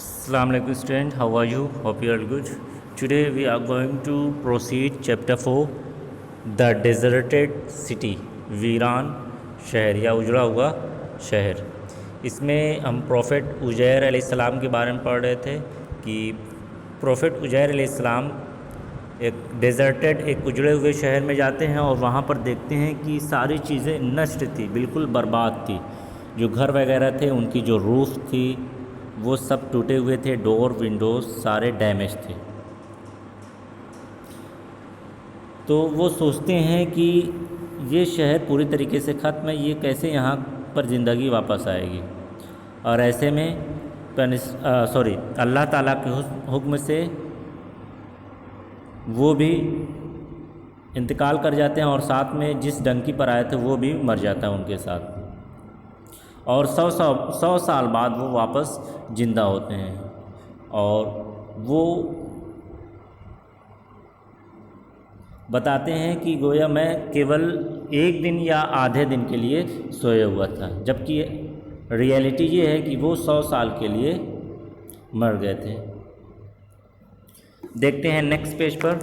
Assalamu alaikum student, how are you? Hope you are good. Today we are going to proceed chapter 4, The Deserted City, वीरान शहर या उजड़ा हुआ शहर। इसमें हम प्रॉफेट उजैर अलैहिस्सलाम के बारे में पढ़ रहे थे कि प्रॉफेट उजैर अलैहिस्सलाम एक डेजर्टेड एक उजड़े हुए शहर में जाते हैं और वहाँ पर देखते हैं कि सारी चीज़ें नष्ट थी, बिल्कुल बर्बाद थी। जो घर वगैरह थे उनकी जो रूफ थी वो सब टूटे हुए थे, डोर विंडोज़ सारे डैमेज थे। तो वो सोचते हैं कि ये शहर पूरी तरीके से ख़त्म है, ये कैसे यहाँ पर ज़िंदगी वापस आएगी। और ऐसे में अल्लाह ताला के हुक्म से वो भी इंतकाल कर जाते हैं और साथ में जिस डंकी पर आए थे वो भी मर जाता है उनके साथ। और 100 साल बाद वो वापस ज़िंदा होते हैं और वो बताते हैं कि गोया मैं केवल एक दिन या आधे दिन के लिए सोया हुआ था, जबकि रियलिटी ये है कि वो 100 साल के लिए मर गए थे। देखते हैं नेक्स्ट पेज पर।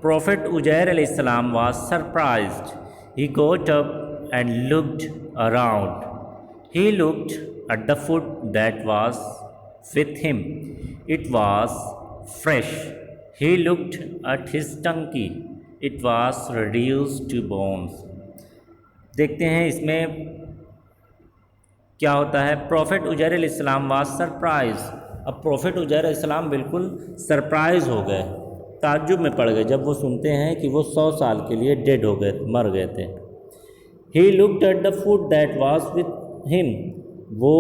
प्रॉफेट उजैर अलैहिस्सलाम was surprised, he got up and looked around, he looked at the food that was with him, it was fresh, he looked at his donkey, it was reduced to bones। देखते हैं इसमें क्या होता है। Prophet Uzair अलैहिस्सलाम was surprise. अब prophet Uzair अलैहिस्सलाम बिल्कुल सरप्राइज हो गए, ताज्जुब में पड़ गए जब वो सुनते हैं कि वो 100 साल के लिए डेड हो गए, मर गए थे। he looked at the food that was with him, वो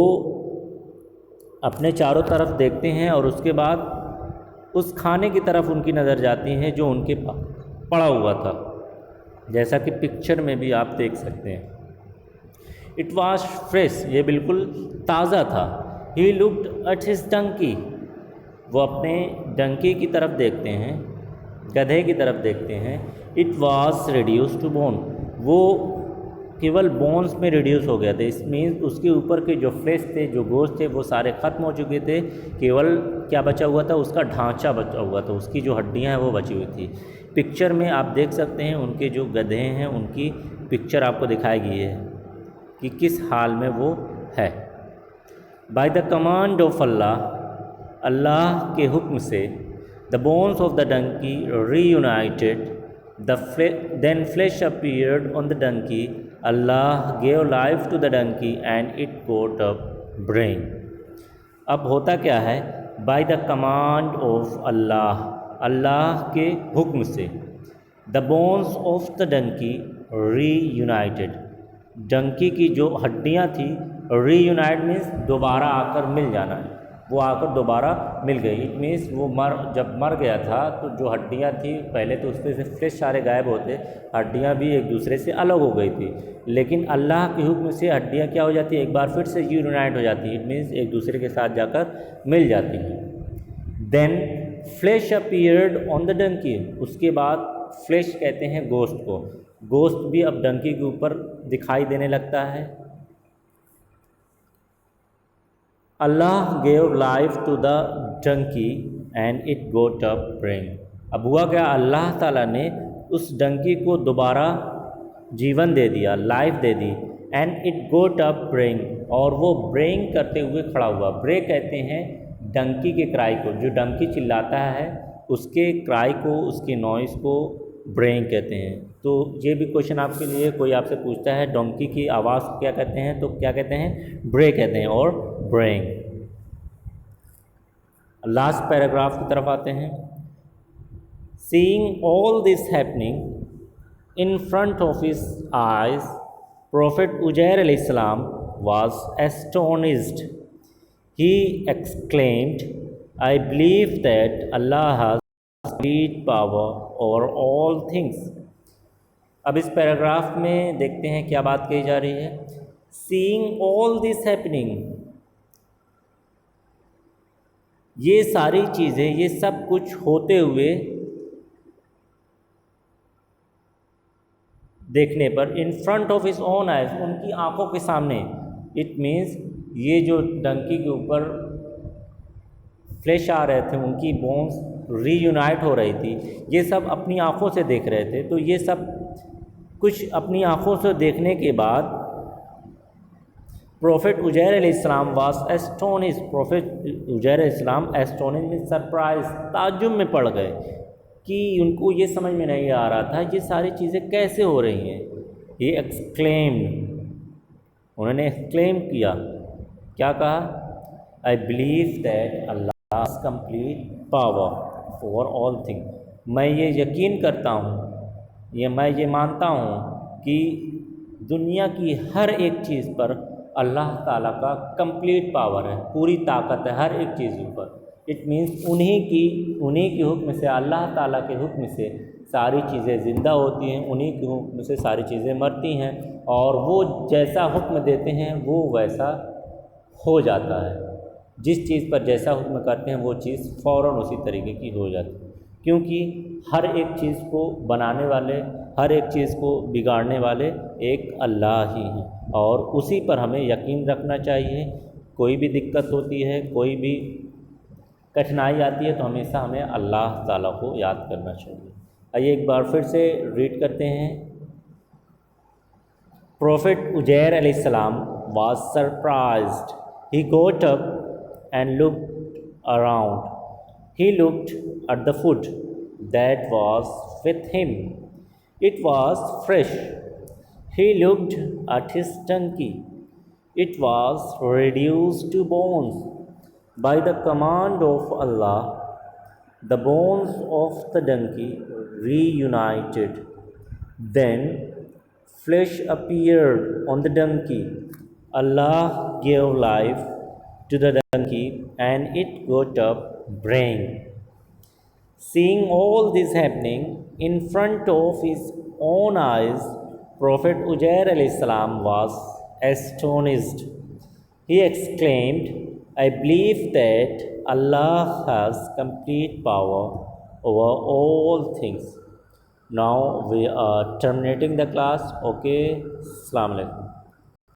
अपने चारों तरफ देखते हैं और उसके बाद उस खाने की तरफ उनकी नज़र जाती है जो उनके पड़ा हुआ था, जैसा कि पिक्चर में भी आप देख सकते हैं। इट वॉज फ्रेश, ये बिल्कुल ताज़ा था। He looked at his donkey, वो अपने डंकी की तरफ देखते हैं, गधे की तरफ देखते हैं। It was reduce to bone, वो केवल बोन्स में रिड्यूस हो गया था। इस मीन्स उसके ऊपर के जो फ्लेश थे, जो गोश्त थे, वो सारे ख़त्म हो चुके थे। केवल क्या बचा हुआ था, उसका ढांचा बचा हुआ था, उसकी जो हड्डियां हैं वो बची हुई थी। पिक्चर में आप देख सकते हैं उनके जो गधे हैं उनकी पिक्चर आपको दिखाई गई है कि किस हाल में वो है। By the command of Allah, Allah के हुक्म से, the bones of the donkey reunited, then flesh appeared on the donkey, Allah gave life to the donkey and it got up brain। अब होता क्या है, by the command of Allah, Allah के हुक्म से, the bones of the donkey reunited, donkey की जो हड्डियां थी, रीयूनाइट मीन्स दोबारा आकर मिल जाना है, वो आकर दोबारा मिल गई। इट मीन्स वो जब मर गया था तो जो हड्डियां थी, पहले तो उसके से फ्लेश सारे गायब होते, हड्डियां भी एक दूसरे से अलग हो गई थी, लेकिन अल्लाह के हुक्म से हड्डियां क्या हो जाती है, एक बार फिर से यूनाइट हो जाती है। इट मीन्स एक दूसरे के साथ जाकर मिल जाती हैं। Then flesh appeared on the donkey, उसके बाद फ्लेश कहते हैं गोश्त को, गोश्त भी अब डंकी के ऊपर दिखाई देने लगता है। Allah gave life to the donkey and it got up brain. अब हुआ क्या, अल्लाह ताला ने उस डंकी को दोबारा जीवन दे दिया, life they the. And it got up brain, और वो ब्रेइंग करते हुए खड़ा हुआ। ब्रे कहते हैं डंकी के क्राई को, जो डंकी चिल्लाता है उसके क्राई को, उसके नॉइस को ब्रेइंग कहते हैं। तो ये भी क्वेश्चन आपके लिए, कोई आपसे पूछता है डोंकी की आवाज़ क्या कहते हैं, तो क्या कहते हैं, ब्रे कहते हैं और ब्रेइंग। लास्ट पैराग्राफ की तरफ आते हैं। Seeing all this happening in front of his eyes, prophet Uzair अलैहिस्सलाम was astonished, he exclaimed, I believe that Allah has complete power over all things. अब इस पैराग्राफ में देखते हैं क्या बात कही जा रही है। सीइंग ऑल दिस हैपनिंग, ये सारी चीज़ें, ये सब कुछ होते हुए देखने पर, इन front of his own eyes, उनकी आंखों के सामने, इट मीन्स ये जो डंकी के ऊपर فلیش آ رہے تھے، ان کی بونس ری یونائٹ ہو رہی تھی، یہ سب اپنی آنکھوں سے دیکھ رہے تھے۔ تو یہ سب کچھ اپنی آنکھوں سے دیکھنے کے بعد پروفٹ عزیر علیہ السلام واز ایسٹونش، پروفٹ عزیر علیہ السلام ایسٹونش میں سرپرائز، تعجب میں پڑ گئے کہ ان کو یہ سمجھ میں نہیں آ رہا تھا یہ ساری چیزیں کیسے ہو رہی ہیں۔ یہ ایکسکلیمڈ، انہوں نے ایکسکلیم کیا، کیا کہا؟ I believe that Allah is complete power over all thing, میں یہ یقین کرتا ہوں، میں یہ مانتا ہوں کہ دنیا کی ہر ایک چیز پر اللہ تعالیٰ کا کمپلیٹ پاور ہے، پوری طاقت ہے ہر ایک چیز پر۔ اٹ مینس انہی کی حکم سے، اللہ تعالیٰ کے حکم سے ساری چیزیں زندہ ہوتی ہیں، انہی کے حکم سے ساری چیزیں مرتی ہیں، اور وہ جیسا حکم دیتے ہیں وہ ویسا ہو جاتا ہے۔ جس چیز پر جیسا حکم کرتے ہیں وہ چیز فوراً اسی طریقے کی ہو جاتی ہے، کیونکہ ہر ایک چیز کو بنانے والے، ہر ایک چیز کو بگاڑنے والے ایک اللہ ہی ہیں، اور اسی پر ہمیں یقین رکھنا چاہیے۔ کوئی بھی دقت ہوتی ہے، کوئی بھی کٹھنائی آتی ہے تو ہمیشہ ہمیں اللہ تعالیٰ کو یاد کرنا چاہیے۔ آئیے ایک بار پھر سے ریڈ کرتے ہیں۔ Prophet Uzair alayhi salam was surprised. He got up and looked around. He looked at the food that was with him. It was fresh. He looked at his donkey. It was reduced to bones. By the command of Allah, the bones of the donkey reunited. Then flesh appeared on the donkey. Allah gave life to the donkey and it got up braying. Seeing all this happening in front of his own eyes, Prophet Uzair alayhi salam was astonished. He exclaimed, I believe that Allah has complete power over all things. Now we are terminating the class. Okay, Assalamu alaikum.